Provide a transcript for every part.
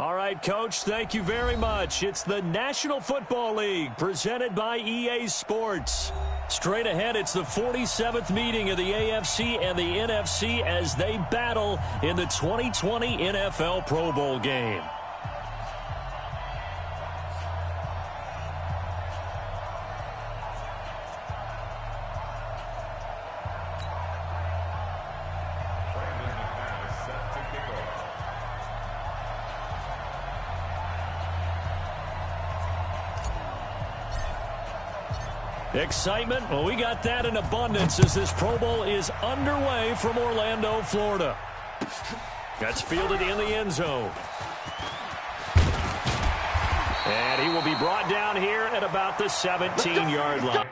All right, Coach, thank you very much. It's the National Football League presented by EA Sports. Straight ahead, it's the 47th meeting of the AFC and the NFC as they battle in the 2020 NFL Pro Bowl game. Excitement, well, we got that in abundance as this Pro Bowl is underway from Orlando, Florida. That's fielded in the end zone. And he will be brought down here at about the 17-yard line.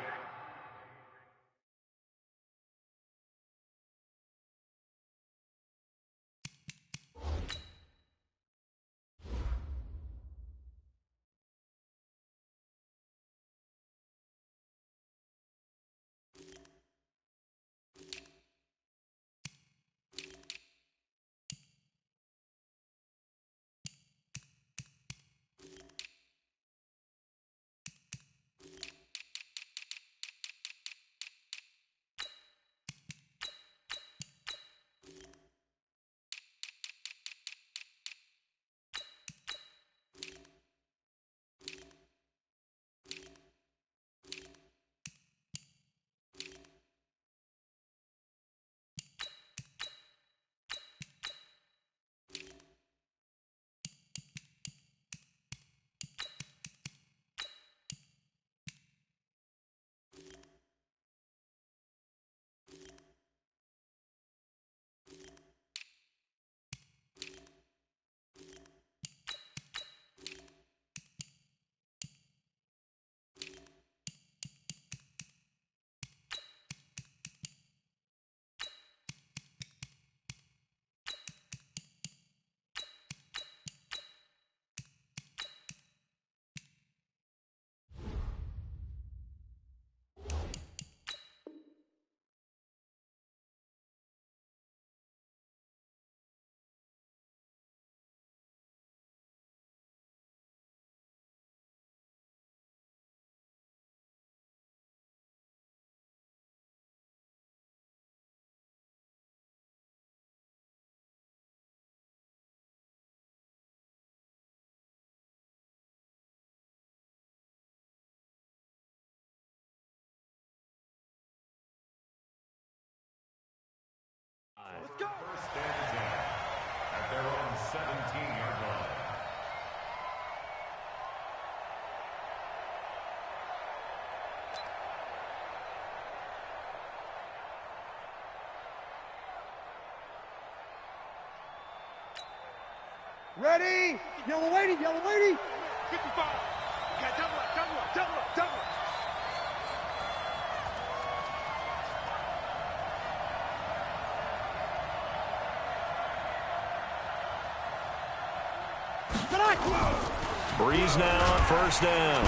Let's go. First and 10 at their own 17-yard line. Ready? Yellow lady, yellow lady. 55. Okay, double up. Breeze now on first down.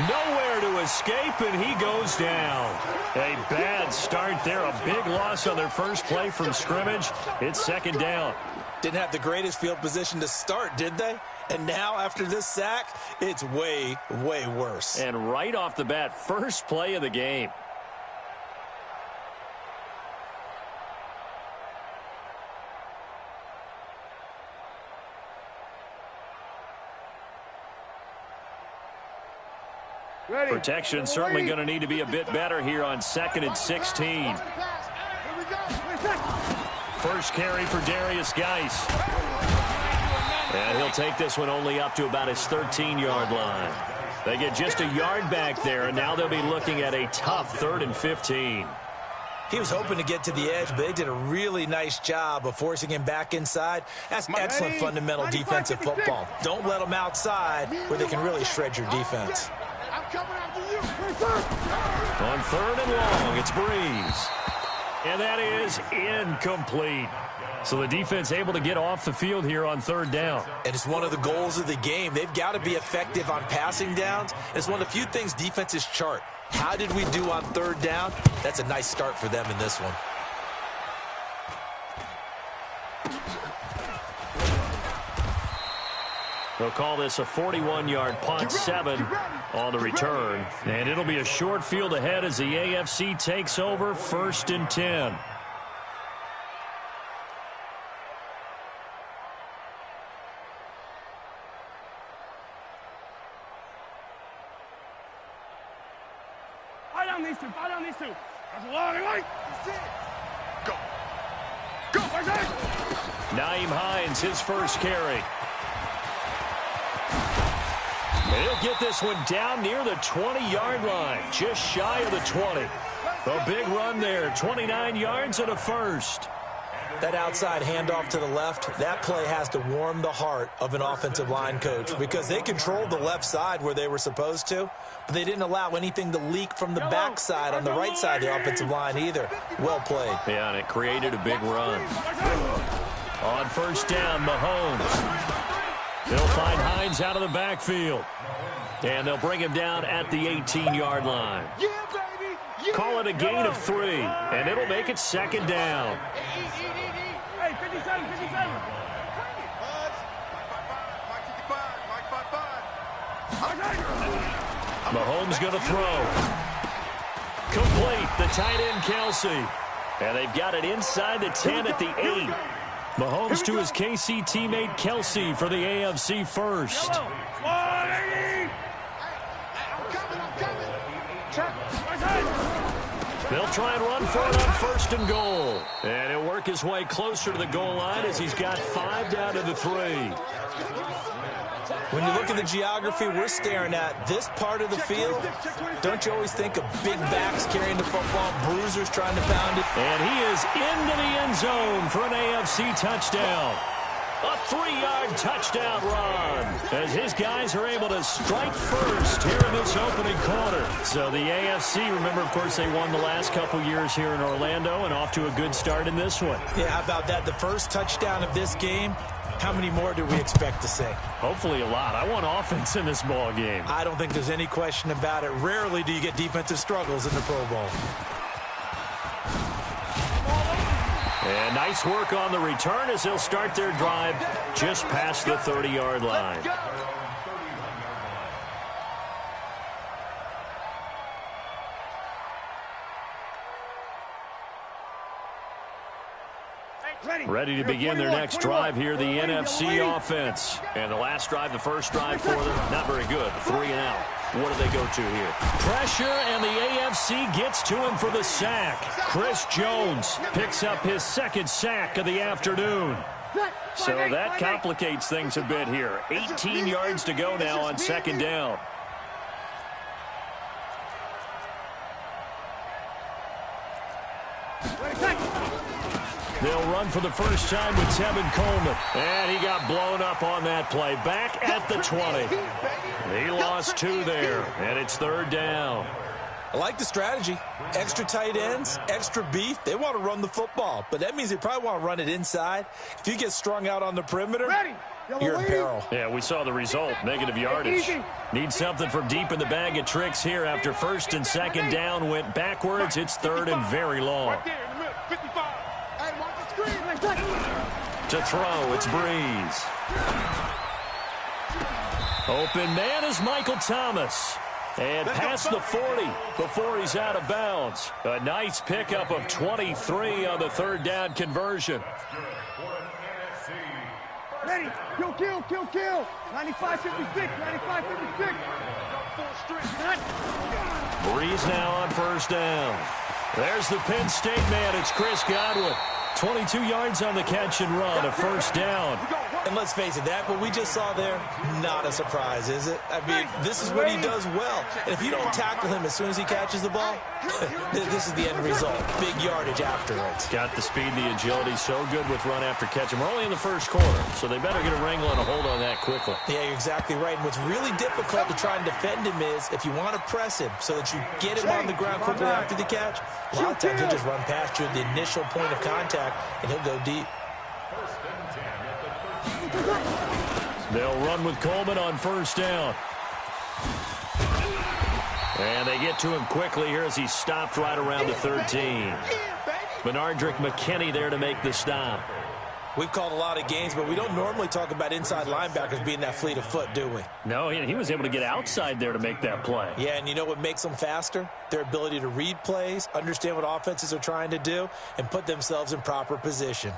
Nowhere to escape, and he goes down. A bad start there. A big loss on their first play from scrimmage. It's second down. Didn't have the greatest field position to start, did they? And now, after this sack, it's way, way worse. And right off the bat, first play of the game. Ready. Protection certainly going to need to be a bit better here on 2nd and 16. First carry for Darius Geis. And he'll take this one only up to about his 13-yard line. They get just a yard back there, and now they'll be looking at a tough 3rd and 15. He was hoping to get to the edge, but they did a really nice job of forcing him back inside. That's excellent fundamental defensive football. Don't let them outside where they can really shred your defense. I'm coming after you. On 3rd and long, it's Breeze. And that is incomplete. So the defense able to get off the field here on 3rd down. And it's one of the goals of the game. They've got to be effective on passing downs. It's one of the few things defenses chart. How did we do on 3rd down? That's a nice start for them in this one. They'll call this a 41-yard punt, 7 on the return. And it'll be a short field ahead as the AFC takes over 1st and 10. Fire down these two. That's a long way. Go. Go. Nyheim Hines, his first carry. And he'll get this one down near the 20-yard line, just shy of the 20. A big run there, 29 yards and a first. That outside handoff to the left, that play has to warm the heart of an offensive line coach because they controlled the left side where they were supposed to, but they didn't allow anything to leak from the backside on the right side of the offensive line either. Well played. Yeah, and it created a big run. On 1st down, Mahomes. They'll find Hines out of the backfield. And they'll bring him down at the 18-yard line. Yeah, baby. Yeah. Call it a gain of 3, and it'll make it 2nd down. Hey, 57, 57. Mahomes going to throw. Complete, the tight end, Kelsey. And they've got it inside the 10 at the 8. Mahomes to his KC teammate Kelsey for the AFC first. They'll try and run for it on 1st and goal. And he'll work his way closer to the goal line as he's got 5 down to the 3. When you look at the geography we're staring at, this part of the field, don't you always think of big backs carrying the football, bruisers trying to pound it? And he is into the end zone for an AFC touchdown. A 3-yard touchdown run as his guys are able to strike first here in this opening quarter. So the AFC, remember, of course, they won the last couple years here in Orlando and off to a good start in this one. Yeah, how about that? The first touchdown of this game. How many more do we expect to see? Hopefully a lot. I want offense in this ball game. I don't think there's any question about it. Rarely do you get defensive struggles in the Pro Bowl. And nice work on the return as they'll start their drive just past the 30-yard line. Ready to begin their next drive here, the NFC offense. And the last drive, the first drive for them, not very good. 3 and out. What do they go to here? Pressure, and the AFC gets to him for the sack. Chris Jones picks up his 2nd sack of the afternoon. So that complicates things a bit here. 18 yards to go now on 2nd down. They'll run for the first time with Tevin Coleman. And he got blown up on that play. Back at the 20. He lost 2 there, and it's 3rd down. I like the strategy. Extra tight ends, extra beef. They want to run the football, but that means they probably want to run it inside. If you get strung out on the perimeter, you're in peril. Yeah, we saw the result, negative yardage. Need something from deep in the bag of tricks here after 1st and 2nd down went backwards. It's 3rd and very long. Right there in the middle, 55. Hey, watch the screen. To throw, it's Breeze. Open man is Michael Thomas. And past the 40 before he's out of bounds. A nice pickup of 23 on the 3rd down conversion. Ready. Kill, kill, kill, kill. 95-56, 95-56. Breeze now on 1st down. There's the Penn State man. It's Chris Godwin. 22 yards on the catch and run, a 1st down. And let's face it, that what we just saw there, not a surprise, is it? I mean, this is what he does well. And if you don't tackle him as soon as he catches the ball, this is the end result. Big yardage afterwards. Got the speed and the agility, so good with run after catch. And we're only in the first quarter, so they better get a wrangle and a hold on that quickly. Yeah, you're exactly right. And what's really difficult to try and defend him is if you want to press him so that you get him on the ground quickly after the catch, a lot of times he'll just run past you at the initial point of contact, and he'll go deep. They'll run with Coleman on first down. And they get to him quickly here as he's stopped right around the 13. Benardrick McKinney there to make the stop. We've called a lot of games, but we don't normally talk about inside linebackers being that fleet of foot, do we? No, he was able to get outside there to make that play. Yeah, and you know what makes them faster? Their ability to read plays, understand what offenses are trying to do, and put themselves in proper position.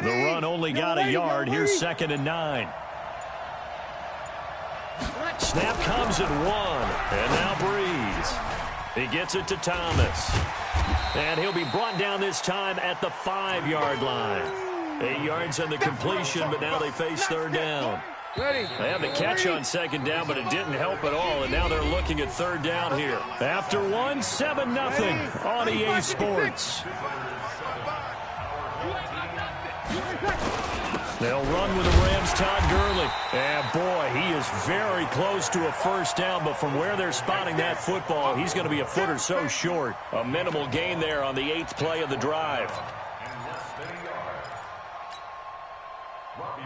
The run only got a yard. Here's 2nd and 9. Snap comes at 1. And now Breeze. He gets it to Thomas. And he'll be brought down this time at the 5-yard line. 8 yards on the completion, but now they face 3rd down. They had the catch on 2nd down, but it didn't help at all. And now they're looking at 3rd down here. After 1, 7-0 on EA Sports. They'll run with the Rams' Todd Gurley. And, boy, he is very close to a first down, but from where they're spotting that football, he's going to be a foot or so short. A minimal gain there on the 8th play of the drive.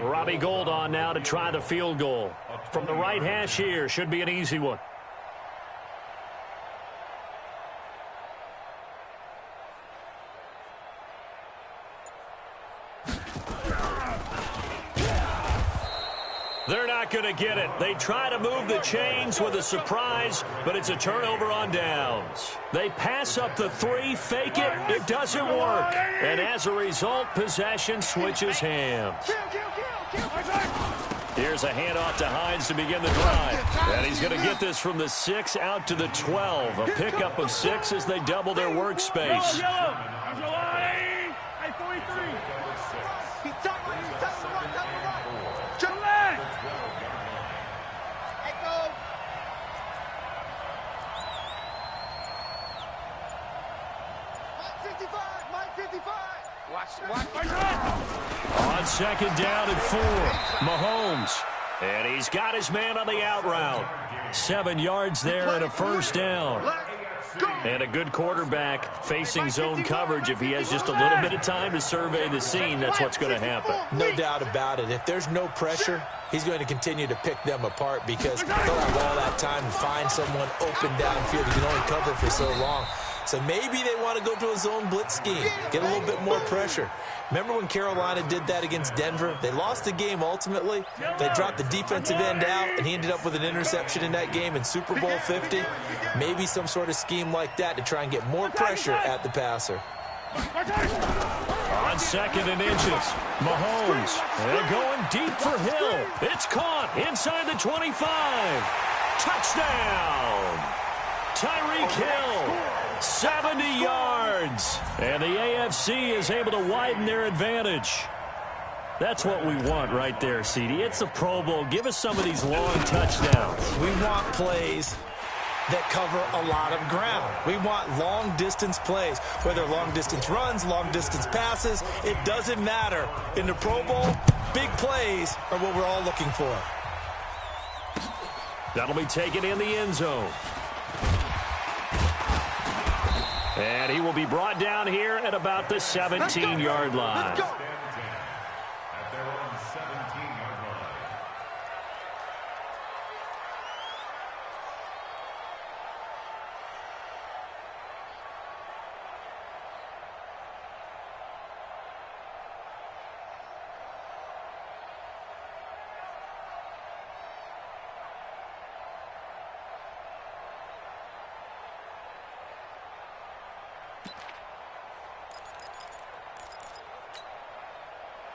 Robbie Gould on now to try the field goal. From the right hash here, should be an easy one. They're not going to get it. They try to move the chains with a surprise, but it's a turnover on downs. They pass up the 3, fake it. It doesn't work. And as a result, possession switches hands. Here's a handoff to Hines to begin the drive. And he's going to get this from the 6 out to the 12. A pickup of 6 as they double their workspace. On 2nd down and 4, Mahomes. And he's got his man on the out route. 7 yards there and a first down. And a good quarterback facing zone coverage. If he has just a little bit of time to survey the scene, that's what's going to happen. No doubt about it. If there's no pressure, he's going to continue to pick them apart because he'll have all that time to find someone open downfield. He can only cover for so long. So maybe they want to go to a zone blitz scheme, get a little bit more pressure. Remember when Carolina did that against Denver? They lost the game ultimately. They dropped the defensive end out, and he ended up with an interception in that game in Super Bowl 50. Maybe some sort of scheme like that to try and get more pressure at the passer. On 2nd and inches, Mahomes. They're going deep for Hill. It's caught inside the 25. Touchdown! Tyreek Hill. 70 yards. And the AFC is able to widen their advantage. That's what we want right there, CD. It's a Pro Bowl. Give us some of these long touchdowns. We want plays that cover a lot of ground. We want long-distance plays, whether long-distance runs, long-distance passes. It doesn't matter. In the Pro Bowl, big plays are what we're all looking for. That'll be taken in the end zone. And he will be brought down here at about the 17-yard line. At their own 17-yard line.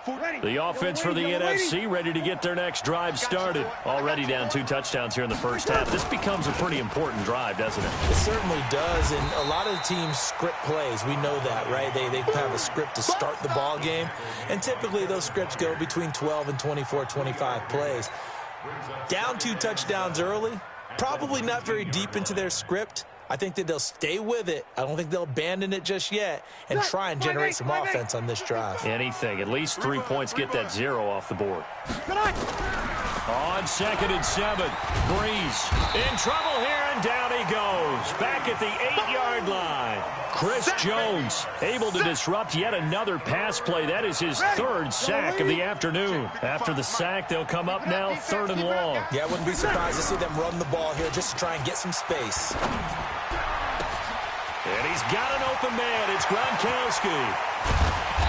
The offense for the NFC ready to get their next drive started. Already down 2 touchdowns here in the first half. This becomes a pretty important drive, doesn't it? It certainly does, and a lot of the teams script plays. We know that, right? They have a script to start the ball game, and typically those scripts go between 12 and 24, 25 plays. Down 2 touchdowns early, probably not very deep into their script. I think that they'll stay with it. I don't think they'll abandon it just yet and try and generate some offense on this drive. Anything. At least 3 points. Get that 0 off the board. On 2nd and 7. Breeze in trouble here, and down he goes. Back at the 8-yard line. Chris Jones able to disrupt yet another pass play. That is his 3rd sack of the afternoon. After the sack, they'll come up now 3rd and long. Yeah, I wouldn't be surprised to see them run the ball here just to try and get some space. And he's got an open man. It's Gronkowski.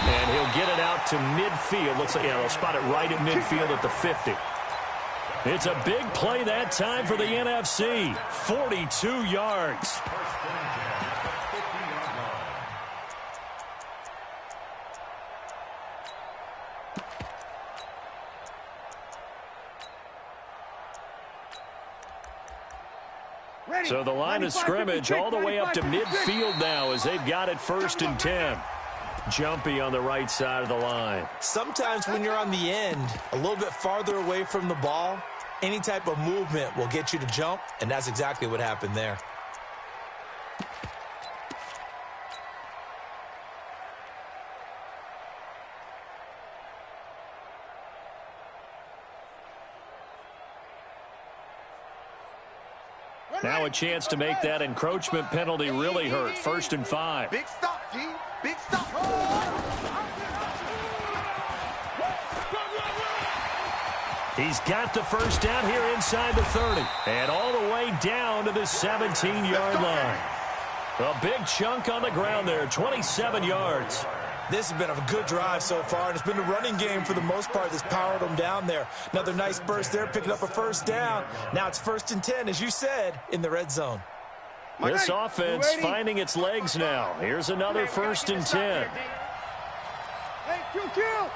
And he'll get it out to midfield. Looks like, yeah, they'll spot it right at midfield at the 50. It's a big play that time for the NFC. 42 yards. So the line of scrimmage all the way up to midfield now as they've got it 1st and 10. Jumpy on the right side of the line. Sometimes when you're on the end, a little bit farther away from the ball, any type of movement will get you to jump, and that's exactly what happened there. Now a chance to make that encroachment penalty really hurt. 1st and 5. Big stop, G. Big stop. He's got the 1st down here inside the 30. And all the way down to the 17-yard line. A big chunk on the ground there, 27 yards. This has been a good drive so far, and it's been a running game for the most part that's powered them down there. Another nice burst there, picking up a 1st down. Now it's 1st and 10, as you said, in the red zone. This offense finding its legs now. Here's another 1st and 10. Hey, kill.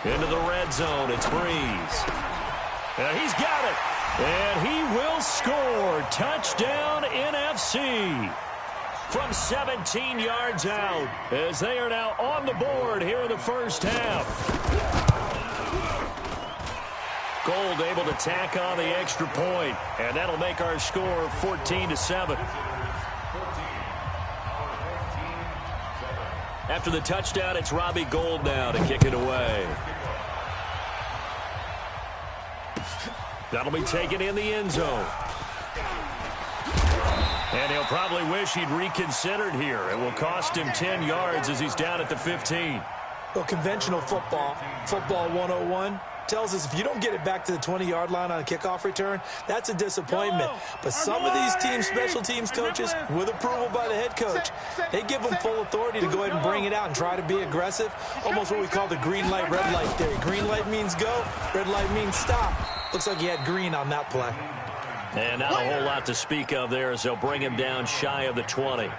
Into the red zone, it's Breeze. And he's got it. And he will score. Touchdown, NFC. From 17 yards out, as they are now on the board here in the first half. Gold able to tack on the extra point, and that'll make our score 14-7. After the touchdown, it's Robbie Gould now to kick it away. That'll be taken in the end zone. And he'll probably wish he'd reconsidered here. It will cost him 10 yards as he's down at the 15. Well, conventional football 101, tells us if you don't get it back to the 20-yard line on a kickoff return, that's a disappointment. But some of these teams, special teams coaches, with approval by the head coach, they give them full authority to go ahead and bring it out and try to be aggressive. Almost what we call the green light, red light theory. Green light means go, red light means stop. Looks like he had green on that play. And not a whole lot to speak of there as they'll bring him down shy of the 20.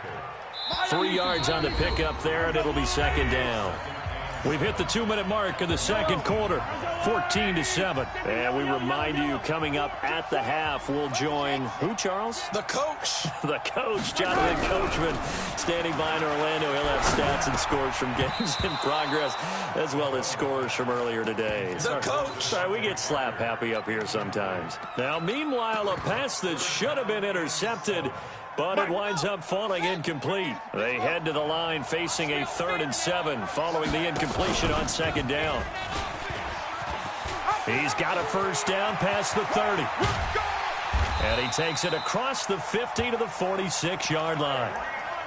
3 yards on the pickup there, and it'll be 2nd down. We've hit the 2-minute mark of the second quarter, 14-7. And we remind you, coming up at the half, we'll join who, Charles? The coach. The coach, Jonathan Coachman, standing by in Orlando. He'll have stats and scores from games in progress, as well as scores from earlier today. The coach. Sorry, we get slap happy up here sometimes. Now, meanwhile, a pass that should have been intercepted, but it winds up falling incomplete. They head to the line facing a 3rd and 7 following the incompletion on 2nd down. He's got a 1st down past the 30. And he takes it across the 50 to the 46-yard line.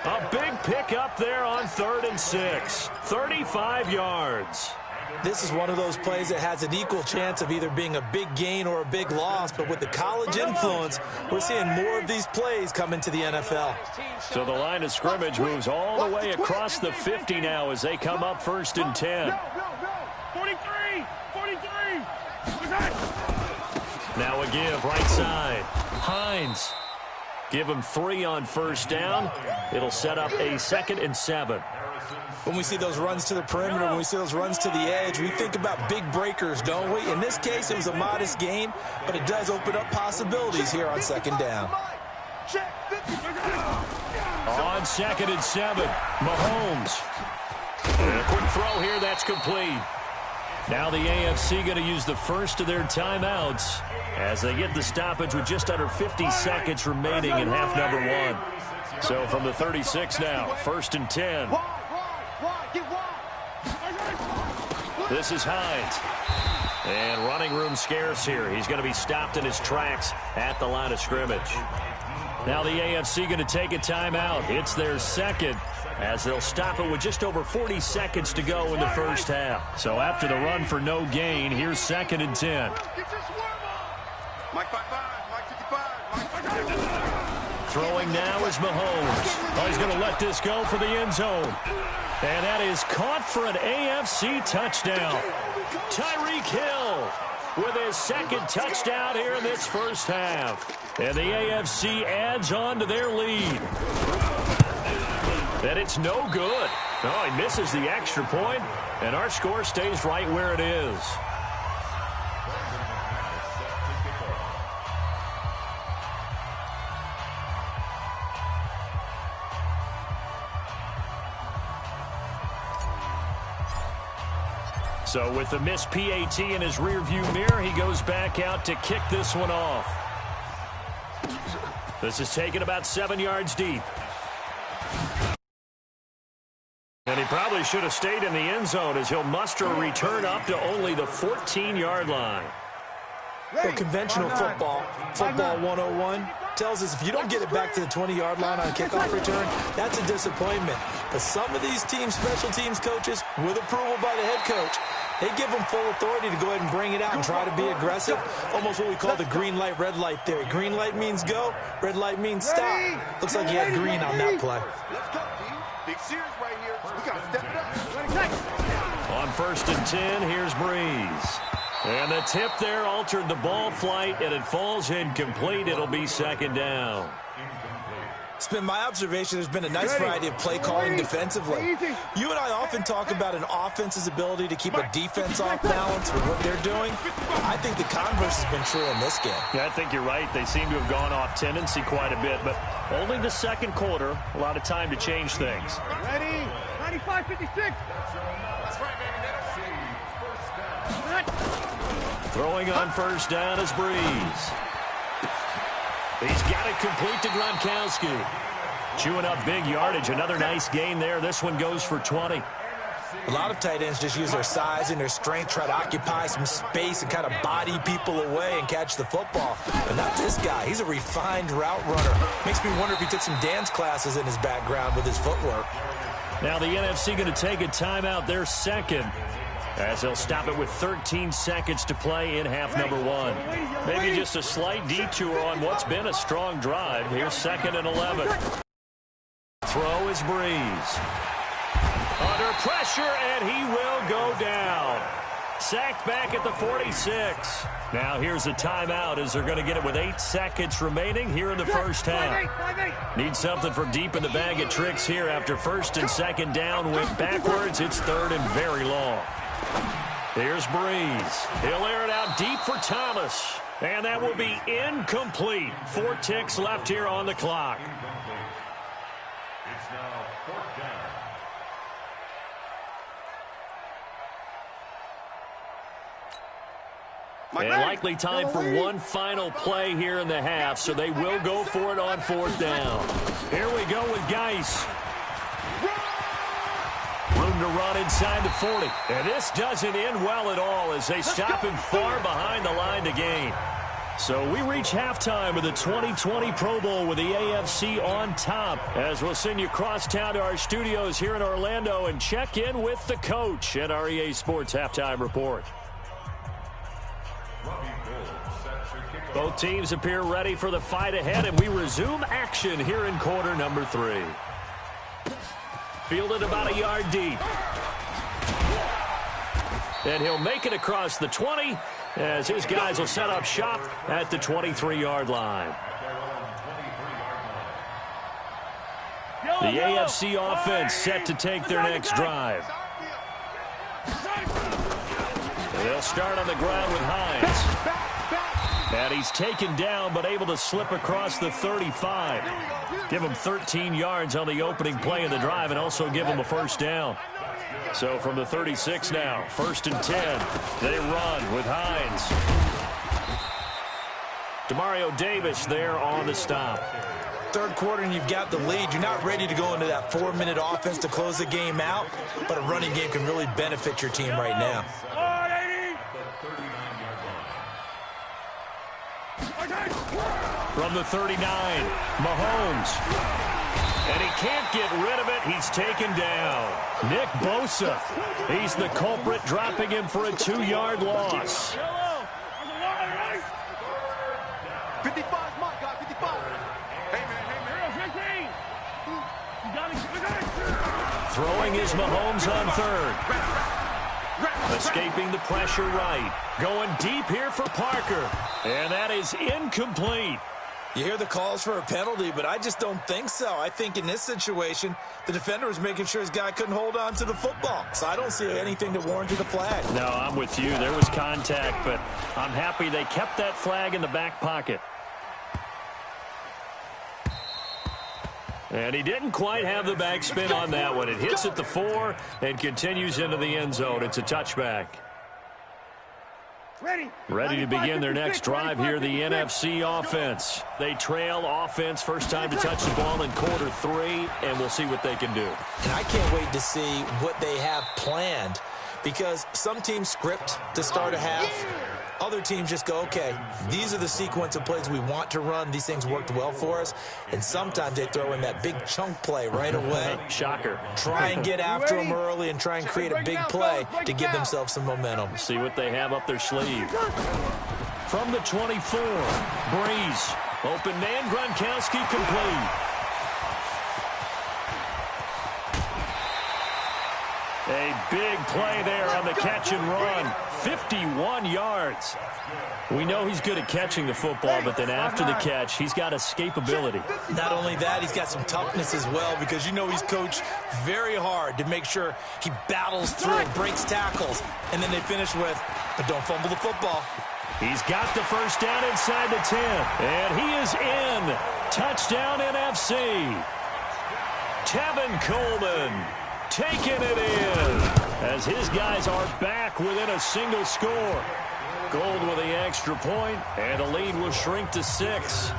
A big pickup there on 3rd and 6. 35 yards. This is one of those plays that has an equal chance of either being a big gain or a big loss, but with the college influence, we're seeing more of these plays come into the NFL. So the line of scrimmage moves all the way across the 50 now as they come up 1st and 10. 43. Now a give right side. Hines. Give him 3 on first down. It'll set up a 2nd and 7. When we see those runs to the perimeter, when we see those runs to the edge, we think about big breakers, don't we? In this case, it was a modest gain, but it does open up possibilities here on 2nd down. On 2nd and 7, Mahomes. And a quick throw here, that's complete. Now the AFC going to use the first of their timeouts as they get the stoppage with just under 50 seconds remaining in half number 1. So from the 36 now, 1st and 10. This is Hines. And running room scarce here. He's going to be stopped in his tracks at the line of scrimmage. Now the AFC going to take a timeout. It's their 2nd as they'll stop it with just over 40 seconds to go in the first half. So after the run for no gain, here's 2nd and 10. Throwing now is Mahomes. Oh, he's going to let this go for the end zone. And that is caught for an AFC touchdown. Tyreek Hill with his 2nd touchdown here in this first half. And the AFC adds on to their lead. And it's no good. Oh, he misses the extra point, and our score stays right where it is. So with the missed PAT in his rearview mirror, he goes back out to kick this one off. This is taken about 7 yards deep. And he probably should have stayed in the end zone as he'll muster a return up to only the 14-yard line. Well, conventional football 101, tells us if you don't get it back to the 20-yard line on a kickoff return, that's a disappointment. But some of these teams, special teams coaches, with approval by the head coach, they give them full authority to go ahead and bring it out and try to be aggressive. Almost what we call the green light, red light theory. Green light means go, red light means stop. Looks like he had green on that play. Let's go, D. Big series right here. We got to step it up. On 1st and 10, here's Breeze. And the tip there altered the ball flight, and it falls incomplete. It'll be 2nd down. It's been my observation there's been a nice variety of play calling defensively. You and I often talk about an offense's ability to keep a defense off balance with what they're doing. I think the converse has been true in this game. Yeah, I think you're right. They seem to have gone off tendency quite a bit, but only the 2nd quarter, a lot of time to change things. Ready? 95-56. That's right, baby. Throwing on 1st down is Breeze. He's got it complete to Gronkowski. Chewing up big yardage. Another nice gain there. This one goes for 20. A lot of tight ends just use their size and their strength, try to occupy some space and kind of body people away and catch the football. But not this guy. He's a refined route runner. Makes me wonder if he took some dance classes in his background with his footwork. Now the NFC going to take a timeout. Their 2nd. As they'll stop it with 13 seconds to play in half number 1. Maybe just a slight detour on what's been a strong drive. Here's 2nd and 11. Throw is Breeze. Under pressure, and he will go down. Sacked back at the 46. Now here's a timeout as they're going to get it with 8 seconds remaining here in the first half. Need something from deep in the bag of tricks here after 1st and 2nd down went backwards. It's 3rd and very long. Here's Breeze. He'll air it out deep for Thomas. And that will be incomplete. 4 ticks left here on the clock. It's now 4th down. And likely time for one final play here in the half, so they will go for it on 4th down. Here we go with Geis. Room to run inside the 40. And this doesn't end well at all as they stop him far behind the line to gain. So we reach halftime of the 2020 Pro Bowl with the AFC on top, as we'll send you across town to our studios here in Orlando and check in with the coach at our EA Sports Halftime Report. Both teams appear ready for the fight ahead, and we resume action here in quarter number 3. Fielded about a yard deep. And he'll make it across the 20 as his guys will set up shop at the 23-yard line. The AFC offense set to take their next drive. They'll start on the ground with Hines. And he's taken down but able to slip across the 35. Give him 13 yards on the opening play of the drive and also give him a first down. So from the 36 now, 1st and 10. They run with Hines. Demario Davis there on the stop. Third quarter and you've got the lead. You're not ready to go into that 4-minute offense to close the game out, but a running game can really benefit your team right now. From the 39, Mahomes. And he can't get rid of it. He's taken down. Nick Bosa. He's the culprit, dropping him for a 2-yard loss. 55, my God, 55. Hey, man. Throwing is Mahomes on third. Escaping the pressure right. Going deep here for Parker. And that is incomplete. You hear the calls for a penalty, but I just don't think so. I think in this situation, the defender was making sure his guy couldn't hold on to the football. So I don't see anything that warranted a flag. No, I'm with you. There was contact, but I'm happy they kept that flag in the back pocket. And he didn't quite have the backspin on that one. It hits at the 4 and continues into the end zone. It's a touchback. Ready to begin their next drive here, the NFC offense. They trail offense, first time to touch the ball in quarter 3, and we'll see what they can do. And I can't wait to see what they have planned, because some teams script to start a half. Other teams just go, okay, these are the sequence of plays we want to run. These things worked well for us. And sometimes they throw in that big chunk play right away. Shocker. Try and get after them early and try and create a big play to give themselves some momentum. See what they have up their sleeve. From the 24, Breeze. Open man, Gronkowski complete. A big play there on the catch and run. 51 yards. We know he's good at catching the football, but then after the catch, he's got escapability. Not only that, he's got some toughness as well, because you know he's coached very hard to make sure he battles through, breaks tackles, and then they finish with, but don't fumble the football. He's got the first down inside the 10, and he is in. Touchdown NFC. Tevin Coleman taking it in as his guys are back within a single score. Gold with the extra point, and the lead will shrink to 6.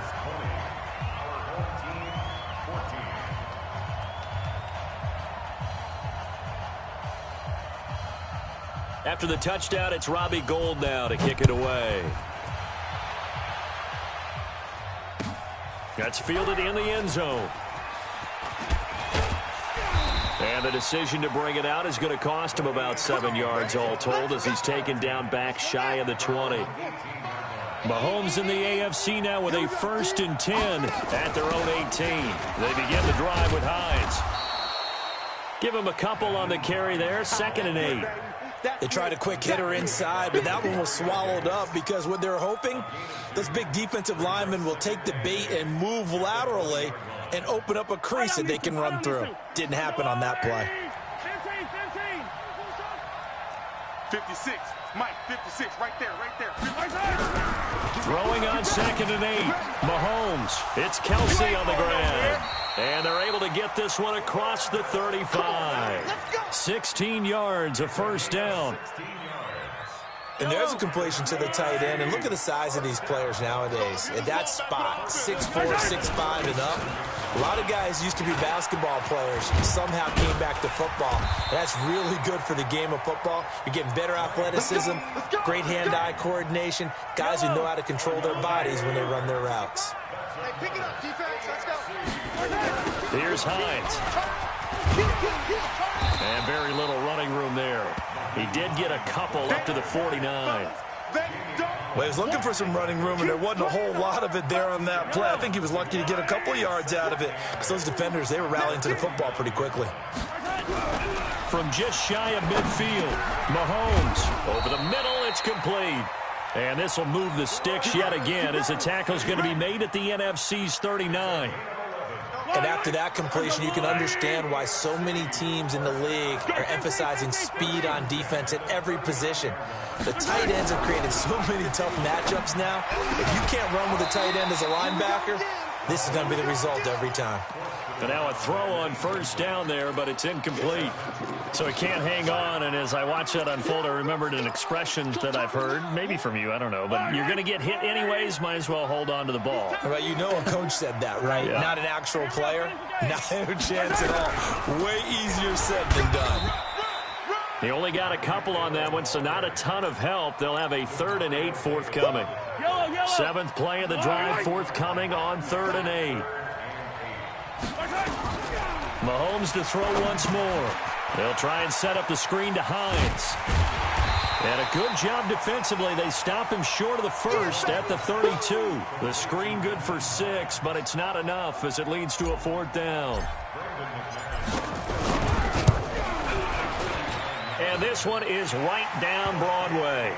After the touchdown, it's Robbie Gould now to kick it away. That's fielded in the end zone. And the decision to bring it out is going to cost him about 7 yards all told, as he's taken down back shy of the 20. Mahomes in the AFC now with a 1st and 10 at their own 18. They begin the drive with Hines. Give him a couple on the carry there, 2nd and 8. They tried a quick hitter inside, but that one was swallowed up, because what they're hoping, this big defensive lineman will take the bait and move laterally and open up a crease that they can run through. Didn't happen on that play. 56. Mike, 56. Right there. Throwing on 2nd and 8. Mahomes. It's Kelsey on the ground. And they're able to get this one across the 35. 16 yards, a first down. And there's a completion to the tight end. And look at the size of these players nowadays. At that spot, 6'4", 6'5", and up. A lot of guys used to be basketball players, somehow came back to football. That's really good for the game of football. You're getting better athleticism, great hand-eye coordination, guys who know how to control their bodies when they run their routes. Hey, pick it up, defense. Let's go. Here's Hines. And very little running room there. He did get a couple up to the 49. Well, he was looking for some running room, and there wasn't a whole lot of it there on that play. I think he was lucky to get a couple yards out of it. Because those defenders, they were rallying to the football pretty quickly. From just shy of midfield, Mahomes. Over the middle, it's complete. And this will move the sticks yet again, as the tackle's going to be made at the NFC's 39. And after that completion, you can understand why so many teams in the league are emphasizing speed on defense at every position. The tight ends have created so many tough matchups now. If you can't run with a tight end as a linebacker, this is going to be the result every time. And now a throw on first down there, but it's incomplete. So he can't hang on, and as I watch that unfold, I remembered an expression that I've heard, maybe from you, I don't know, but you're going to get hit anyways, might as well hold on to the ball. Well, you know a coach said that, right? Yeah. Not an actual player. Not a chance at all. Way easier said than done. He only got a couple on that one, so not a ton of help. They'll have a 3rd and 8 forthcoming. 7th play of the drive forthcoming on 3rd and 8. Mahomes to throw once more. They'll try and set up the screen to Hines. And a good job defensively. They stop him short of the first at the 32. The screen good for 6, but it's not enough as it leads to a 4th down. And this one is right down Broadway.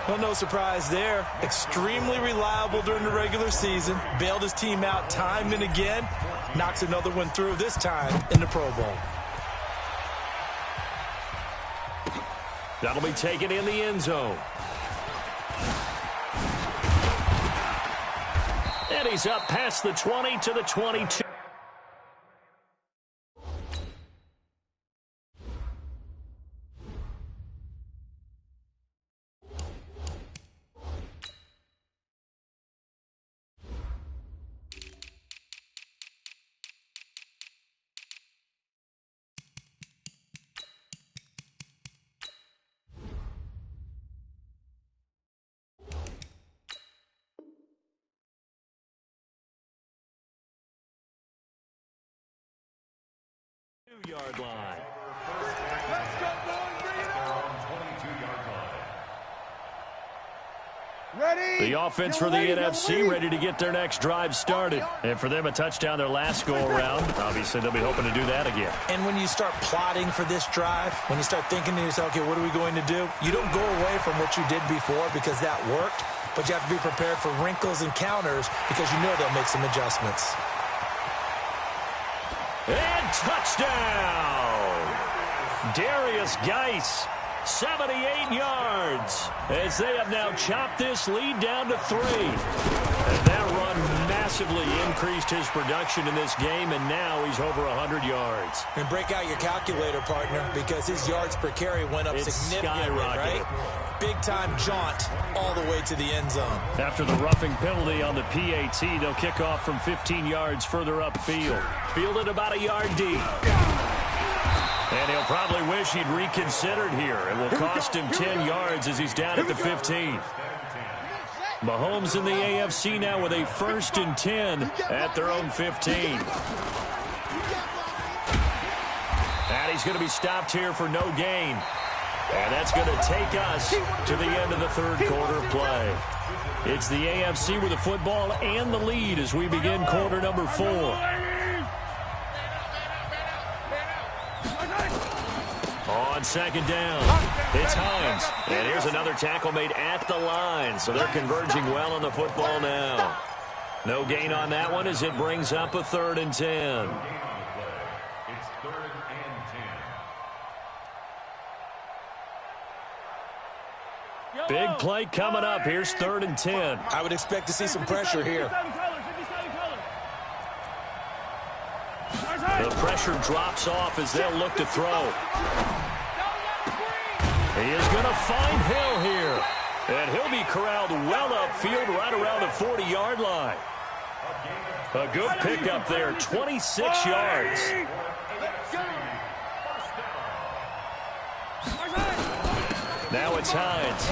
Well, no surprise there. Extremely reliable during the regular season. Bailed his team out time and again. Knocks another one through, this time in the Pro Bowl. That'll be taken in the end zone. And he's up past the 20 to the 22. Yard line. Let's go, boys. Bring it on. 22-yard line. Ready? The offense for the NFC ready to get their next drive started. And for them, a touchdown their last go-around. Obviously, they'll be hoping to do that again. And when you start plotting for this drive, when you start thinking to yourself, okay, what are we going to do? You don't go away from what you did before because that worked, but you have to be prepared for wrinkles and counters because you know they'll make some adjustments. And touchdown! Darius Geis, 78 yards, as they have now chopped this lead down to 3. And that run massively increased his production in this game, and now he's over 100 yards. And break out your calculator, partner, because his yards per carry went up significantly, right? Big-time jaunt all the way to the end zone. After the roughing penalty on the PAT, they'll kick off from 15 yards further upfield. Fielded about a yard deep. And he'll probably wish he'd reconsidered here. It will cost him 10 yards as he's down at the 15. Mahomes in the AFC now with a 1st and 10 at their own 15. And he's going to be stopped here for no gain. And that's going to take us to the end of the 3rd quarter play. It's the AFC with the football and the lead as we begin quarter number 4. On 2nd down, it's Hines. And here's another tackle made at the line. So they're converging well on the football now. No gain on that one as it brings up a 3rd and 10. It's 3rd and 10. Big play coming up. Here's 3rd and 10. I would expect to see some pressure here. The pressure drops off as they'll look to throw. He is going to find Hill here. And he'll be corralled well upfield right around the 40-yard line. A good pickup there, 26 yards. Now it's Hines.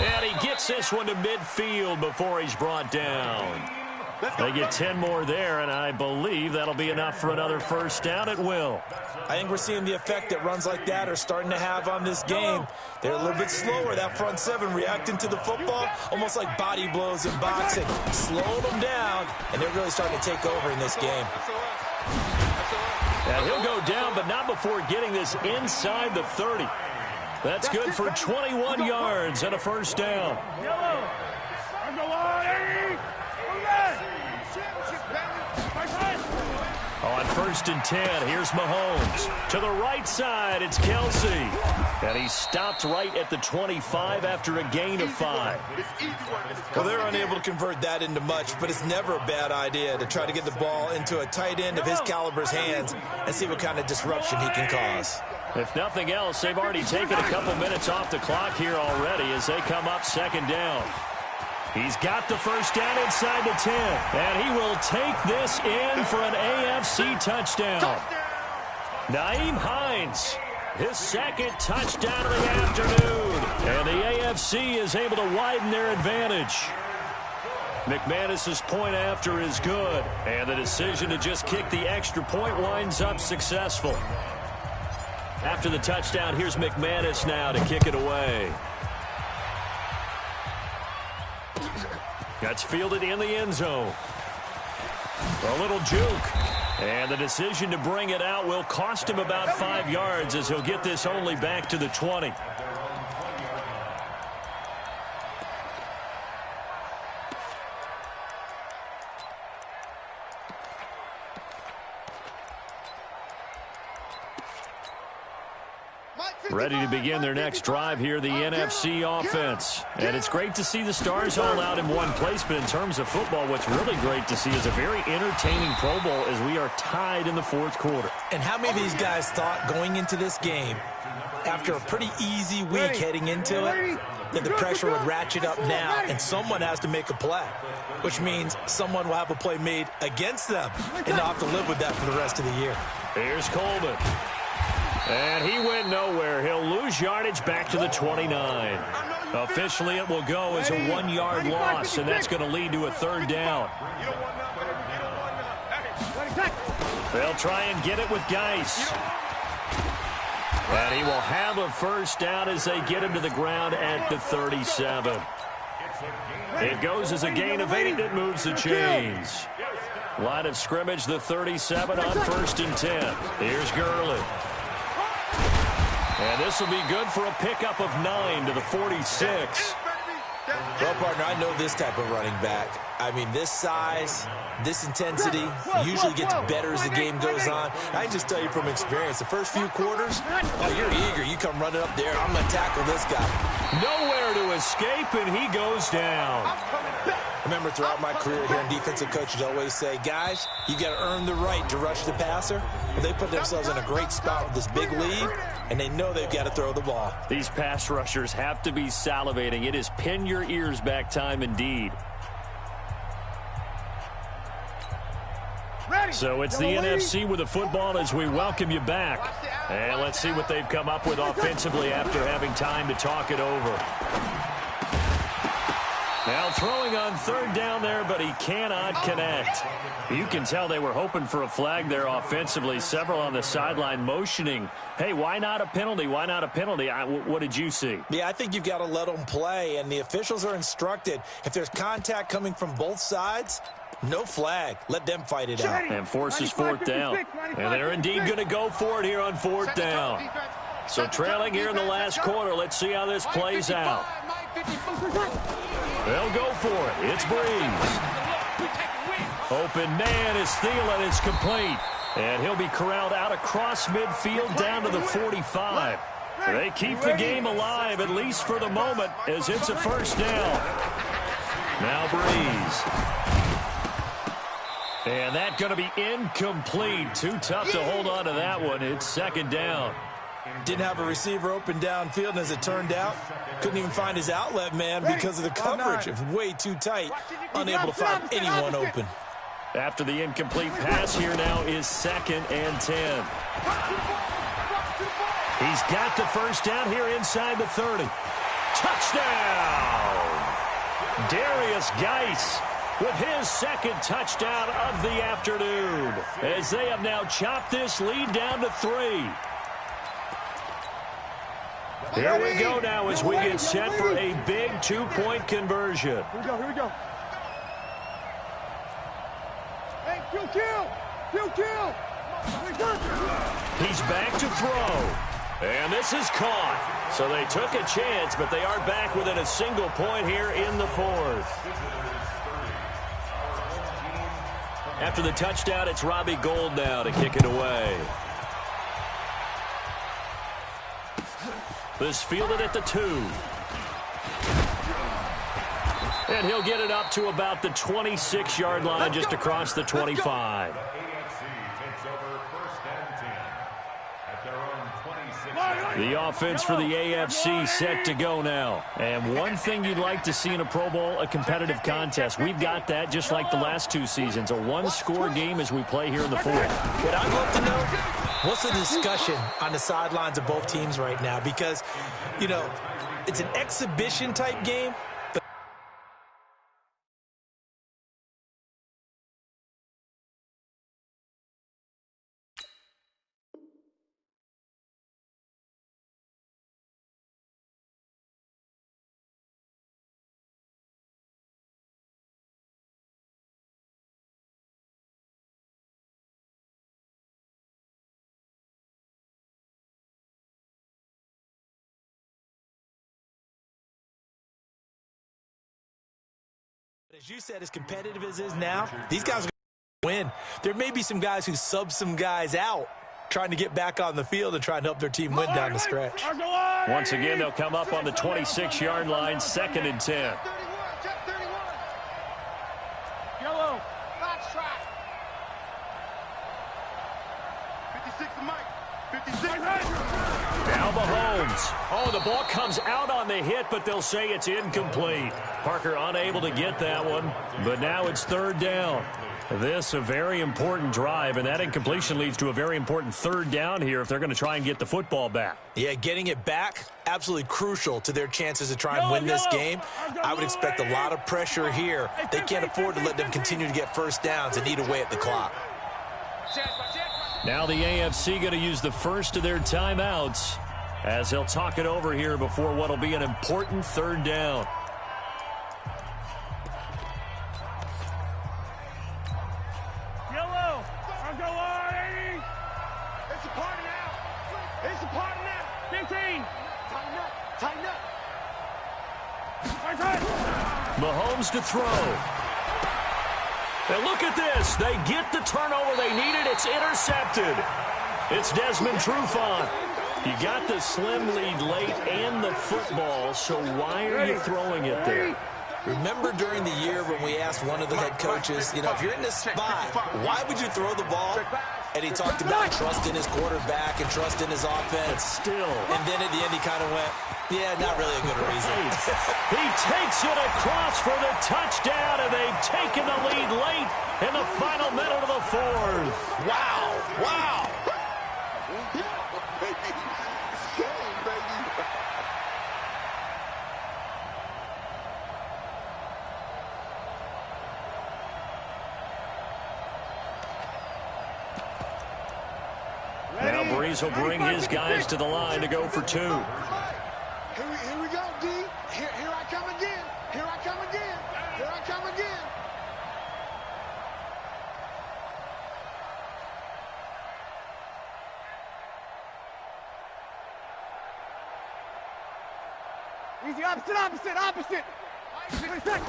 And he gets this one to midfield before he's brought down. They get 10 more there, and I believe that'll be enough for another 1st down. It will. I think we're seeing the effect that runs like that are starting to have on this game. They're a little bit slower, that front 7 reacting to the football, almost like body blows in boxing. Slow them down, and they're really starting to take over in this game. And he'll go down, but not before getting this inside the 30. That's good for 21 yards and a 1st down. Yellow. 1st and 10. Here's Mahomes. To the right side, it's Kelsey. And he stopped right at the 25 after a gain of 5. Well, they're unable to convert that into much, but it's never a bad idea to try to get the ball into a tight end of his caliber's hands and see what kind of disruption he can cause. If nothing else, they've already taken a couple minutes off the clock here already as they come up 2nd down. He's got the 1st down inside the 10, and he will take this in for an AFC touchdown. Nyheim Hines, his 2nd touchdown of the afternoon, and the AFC is able to widen their advantage. McManus's point after is good, and the decision to just kick the extra point winds up successful. After the touchdown, here's McManus now to kick it away. That's fielded in the end zone. A little juke. And the decision to bring it out will cost him about 5 yards as he'll get this only back to the 20. Ready to begin their next drive here, the NFC offense. And it's great to see the stars all out in one place, but in terms of football, what's really great to see is a very entertaining Pro Bowl as we are tied in the 4th quarter. And how many of these guys thought going into this game, after a pretty easy week heading into it, that the pressure would ratchet up now and someone has to make a play, which means someone will have a play made against them and they'll have to live with that for the rest of the year. Here's Coleman. And he went nowhere. He'll lose yardage back to the 29. Officially, it will go as a 1-yard loss, and that's going to lead to a 3rd down. They'll try and get it with Geis. And he will have a 1st down as they get him to the ground at the 37. It goes as a gain of 8. It moves the chains. Line of scrimmage, the 37 on 1st and 10. Here's Gurley. And this will be good for a pickup of 9 to the 46. Well, partner, I know this type of running back. I mean, this size, this intensity usually gets better as the game goes on. I can just tell you from experience, the first few quarters, oh, you're eager. You come running up there, I'm going to tackle this guy. Nowhere to escape, and he goes down. I remember throughout my career here, defensive coaches always say, guys, you got to earn the right to rush the passer. But they put themselves in a great spot with this big lead, and they know they've got to throw the ball. These pass rushers have to be salivating. It is pin your ears back time indeed. So it's the NFC with the football as we welcome you back. And let's see what they've come up with offensively after having time to talk it over. Now throwing on 3rd down there, but he cannot connect. You can tell they were hoping for a flag there offensively. Several on the sideline motioning, hey, why not a penalty? Why not a penalty? What did you see? Yeah, I think you've got to let them play, and the officials are instructed. If there's contact coming from both sides, no flag. Let them fight it out. And forces 4th down. And they're indeed going to go for it here on 4th down. So trailing here in the last quarter. Let's see how this plays out. They'll go for it. It's Breeze. Open man is Thielen. It's complete. And he'll be corralled out across midfield down to the 45. They keep the game alive, at least for the moment, as it's a 1st down. Now Breeze. And that's going to be incomplete. Too tough to hold on to that one. It's 2nd down. Didn't have a receiver open downfield, and as it turned out, couldn't even find his outlet man because of the coverage. It was way too tight, unable to find anyone open. After the incomplete pass, here now is 2nd and 10. He's got the 1st down here inside the 30. Touchdown! Darius Geis with his 2nd touchdown of the afternoon, as they have now chopped this lead down to 3. Here we go now as we get set for a big 2-point conversion. Here we go. Hey, kill. He's back to throw. And this is caught. So they took a chance, but they are back within a single point here in the 4th. After the touchdown, it's Robbie Gould now to kick it away. This fielded at the 2. And he'll get it up to about the 26-yard line, just across the 25. The AFC takes over 1st and 10 at their own 26. The offense for the AFC set to go now. And one thing you'd like to see in a Pro Bowl, a competitive contest. We've got that just like the last 2 seasons. A one-score game as we play here in the 4th. What I'd love to know, what's the discussion on the sidelines of both teams right now? Because, you know, it's an exhibition-type game. As you said, as competitive as it is now, these guys are going to win. There may be some guys who sub some guys out trying to get back on the field and trying to help their team win down the stretch. Once again, they'll come up on the 26-yard line, 2nd and 10. Yellow. Box track. 56 to Mike. 56. Now Mahomes. Oh, the ball comes out on the hit, but they'll say it's incomplete. Parker unable to get that one, but now it's 3rd down. This a very important drive, and that incompletion leads to a very important 3rd down here if they're going to try and get the football back. Yeah, getting it back, absolutely crucial to their chances to try and win this game. I would expect a lot of pressure here. They can't afford to let them continue to get 1st downs and eat away at the clock. Now the AFC going to use the first of their timeouts as they'll talk it over here before what will be an important 3rd down. Yellow. I'll go on, 80. It's a party now. It's a party now. 15. Tighten up. Tighten up. Right side. Mahomes to throw. And look at this. They get the turnover they needed. It's intercepted. It's Desmond Trufant. You got the slim lead late and the football, so why are you throwing it there? Remember during the year when we asked one of the head coaches, you know, if you're in this spot, why would you throw the ball? And he talked about trust in his quarterback and trust in his offense. Still. And then at the end he kind of went, yeah, not really a good reason. He takes it across for the touchdown, and they've taken the lead late in the final minute of the 4th. Wow, wow. Now Breeze will bring his guys to the line to go for 2. Here we go, D. Here I come again. Here I come again. Here I come again. Easy, opposite. 20 seconds.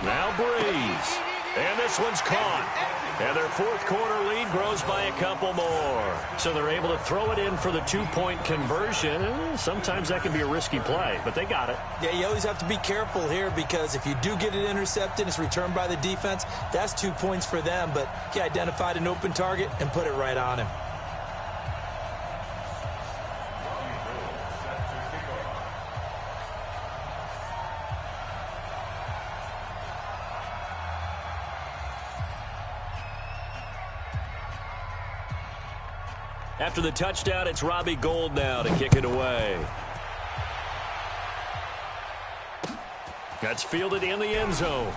Now Breeze. And this one's caught. And their 4th quarter lead grows by a couple more. So they're able to throw it in for the 2-point conversion. Sometimes that can be a risky play, but they got it. Yeah, you always have to be careful here because if you do get it intercepted, it's returned by the defense, that's 2 points for them. But he identified an open target and put it right on him. After the touchdown, it's Robbie Gould now to kick it away. That's fielded in the end zone.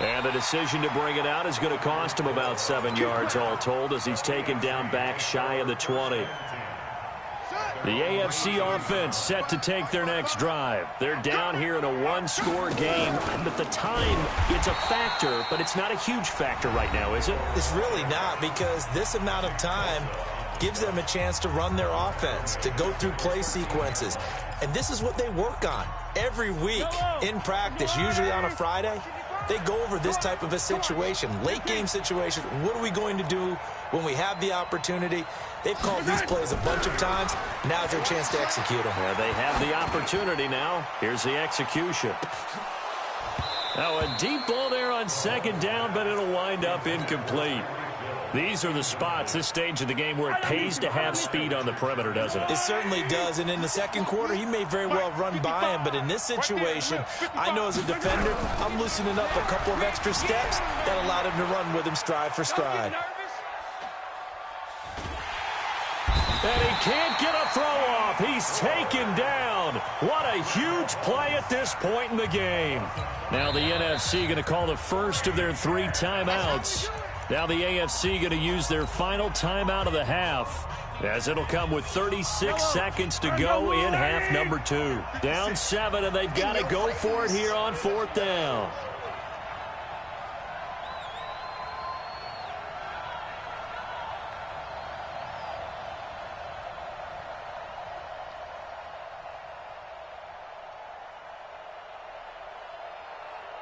And the decision to bring it out is going to cost him about 7 yards all told as he's taken down back shy of the 20. The AFC offense set to take their next drive. They're down here in a one-score game. At the time, it's a factor, but it's not a huge factor right now, is it? It's really not, because this amount of time gives them a chance to run their offense, to go through play sequences. And this is what they work on every week in practice, usually on a Friday. they go over this type of a situation, late game situation. What are we going to do when we have the opportunity? They've called these plays a bunch of times. Now's their chance to execute them. Yeah, they have the opportunity now. Here's the execution. Now a deep ball there on second down, but it'll wind up incomplete. These are the spots, this stage of the game, where it pays to have speed on the perimeter, doesn't it? It certainly does, and in the second quarter, he may very well run by him, but in this situation, I know as a defender, I'm loosening up a couple of extra steps that allowed him to run with him stride for stride. And he can't get a throw off. He's taken down. What a huge play at this point in the game. Now the NFC going to call the first of their 3 timeouts. Now the AFC going to use their final timeout of the half, as it'll come with 36 seconds to go in half number 2. Down 7, and they've got to go for it here on 4th down.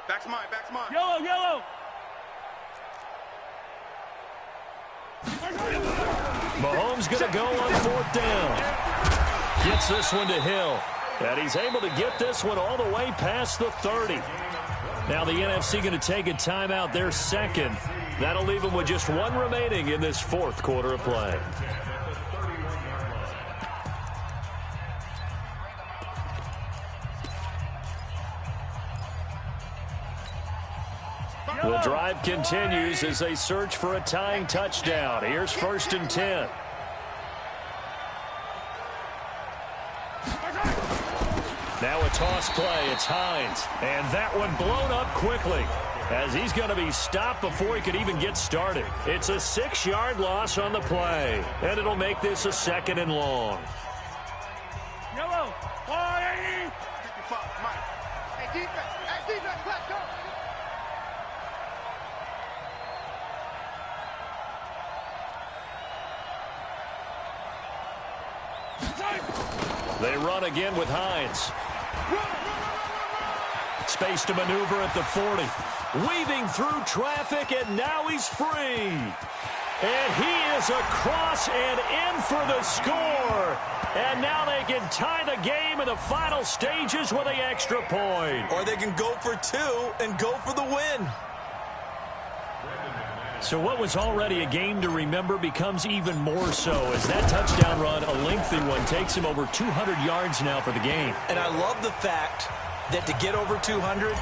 Back's mine, back's mine. Yellow, yellow. Mahomes going to go on 4th down. Gets this one to Hill. And he's able to get this one all the way past the 30. Now the NFC going to take a timeout, their second. That'll leave them with just 1 remaining in this 4th quarter of play. The drive continues as they search for a tying touchdown. Here's 1st and 10. Now a toss play. It's Hines. And that one blown up quickly, as he's going to be stopped before he could even get started. It's a 6-yard loss on the play, and it'll make this a 2nd and long. Yellow. 180. 55, Mike. Hey, defense, let's go. They run again with Hines. Space to maneuver at the 40. Weaving through traffic, and now he's free. And he is across and in for the score. And now they can tie the game in the final stages with an extra point. Or they can go for 2 and go for the win. So what was already a game to remember becomes even more so as that touchdown run, a lengthy one, takes him over 200 yards now for the game. And I love the fact that to get over 200,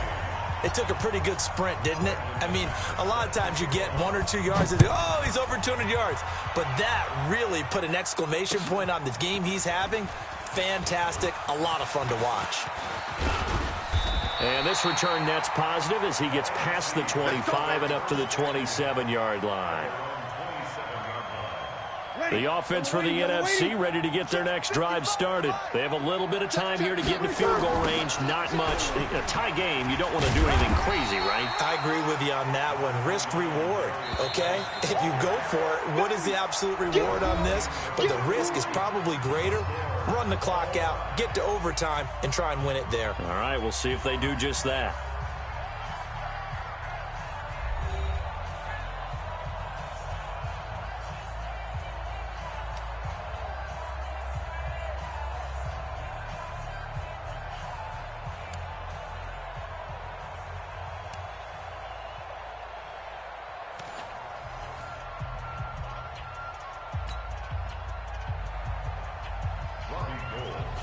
it took a pretty good sprint, didn't it? I mean, a lot of times you get 1 or 2 yards and oh, he's over 200 yards. But that really put an exclamation point on the game he's having. Fantastic. A lot of fun to watch. And this return net's positive as he gets past the 25 and up to the 27-yard line. The offense for the NFC ready to get their next drive started. They have a little bit of time here to get into field goal range. Not much. In a tie game, you don't want to do anything crazy, right? I agree with you on that one. Risk-reward, okay? If you go for it, what is the absolute reward on this? But the risk is probably greater. Run the clock out, get to overtime, and try and win it there. All right, we'll see if they do just that.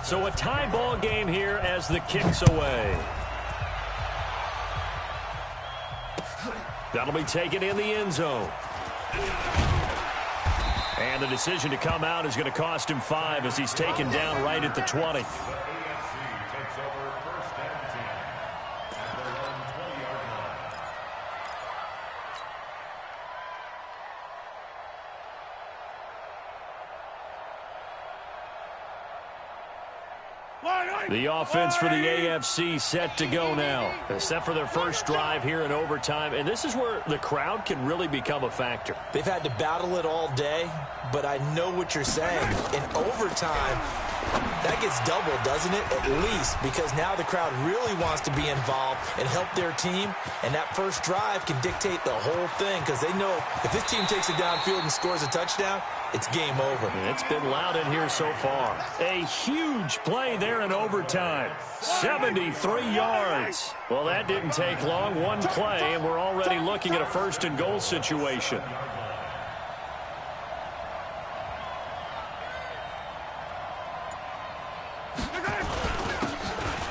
So a tie ball game here as the kick's away. That'll be taken in the end zone. And the decision to come out is going to cost him 5 as he's taken down right at the 20. The offense for the AFC set to go now. Set for their first drive here in overtime. And this is where the crowd can really become a factor. They've had to battle it all day, but I know what you're saying. In overtime, That gets doubled, doesn't it? At least, because now the crowd really wants to be involved and help their team, and that first drive can dictate the whole thing because they know if this team takes it downfield and scores a touchdown, it's game over. It's been loud in here so far. A huge play there in overtime. 73 yards. Well, that didn't take long. One play, and we're already looking at a first-and-goal situation.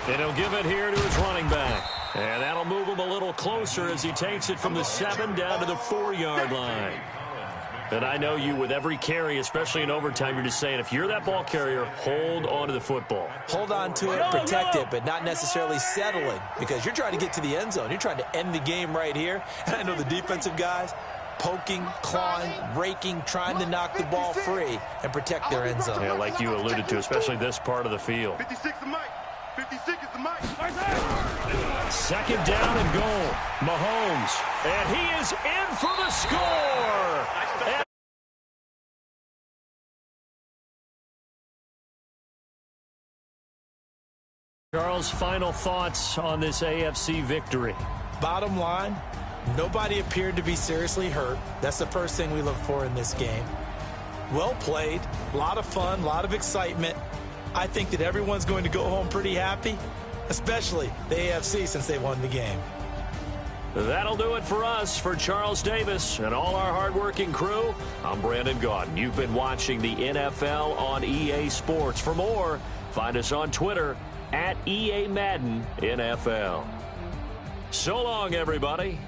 And he'll give it here to his running back. And that'll move him a little closer as he takes it from the 7 down to the 4-yard line. And I know you, with every carry, especially in overtime, you're just saying, if you're that ball carrier, hold on to the football. Hold on to it, protect it, but not necessarily settling because you're trying to get to the end zone. You're trying to end the game right here. And I know the defensive guys poking, clawing, raking, trying to knock the ball free and protect their end zone. Yeah, like you alluded to, especially this part of the field. 56 is Mike. 56 is the Mike. Second down and goal. Mahomes. And he is in for the score. And Charles, final thoughts on this AFC victory. Bottom line, nobody appeared to be seriously hurt. That's the first thing we look for in this game. Well played, a lot of fun, a lot of excitement. I think that everyone's going to go home pretty happy, especially the AFC since they won the game. That'll do it for us. For Charles Davis and all our hardworking crew, I'm Brandon Gaudin. You've been watching the NFL on EA Sports. For more, find us on Twitter @EA Madden NFL. So long, everybody.